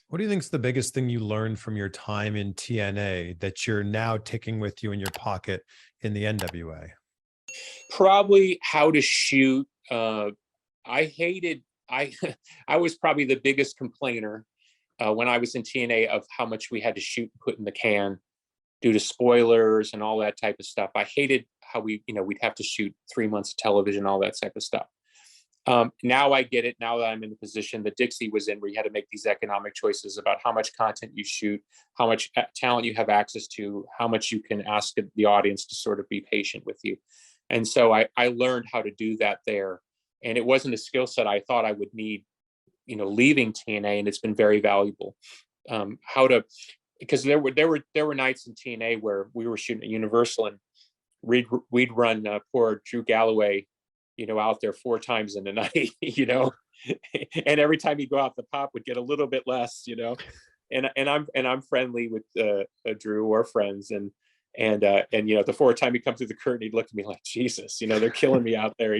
What do you think is the biggest thing you learned from your time in TNA that you're now taking with you in your pocket in the NWA? Probably how to shoot. I hated, I, I was probably the biggest complainer when I was in TNA of how much we had to shoot and put in the can due to spoilers and all that type of stuff. I hated how we'd have to shoot 3 months of television, all that type of stuff. Now I get it. Now that I'm in the position that Dixie was in, where you had to make these economic choices about how much content you shoot, how much talent you have access to, how much you can ask the audience to sort of be patient with you. And so I learned how to do that there. And it wasn't a skill set I thought I would need, leaving TNA, and it's been very valuable. How to, because there were nights in TNA where we were shooting at Universal, and we'd run poor Drew Galloway, out there 4 times in the night, and every time he'd go out, the pop would get a little bit less, and I'm friendly with Drew, or friends, and the 4th time he come through the curtain, he'd look at me like, Jesus, they're killing me out there,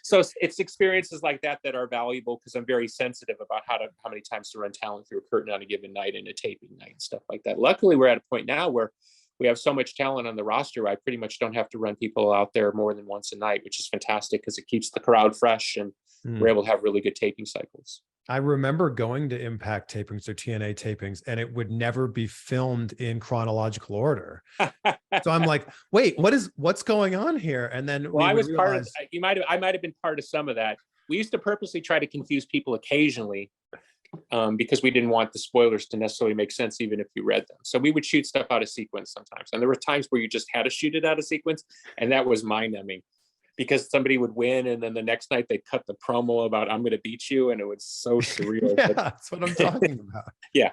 so it's experiences like that that are valuable, because I'm very sensitive about how many times to run talent through a curtain on a given night and a taping night and stuff like that. Luckily, we're at a point now where we have so much talent on the roster, I pretty much don't have to run people out there more than once a night, which is fantastic because it keeps the crowd fresh, and we're able to have really good taping cycles. I remember going to Impact tapings or TNA tapings, and it would never be filmed in chronological order. So I'm like, wait, what's going on here? And then Well, we I would was part of, realize, I might have been part of some of that. We used to purposely try to confuse people occasionally, because we didn't want the spoilers to necessarily make sense, even if you read them. So we would shoot stuff out of sequence sometimes. And there were times where you just had to shoot it out of sequence. And that was mind numbing, because somebody would win, and then the next night they'd cut the promo about, I'm going to beat you. And it was so surreal. yeah, that's what I'm talking about. Yeah.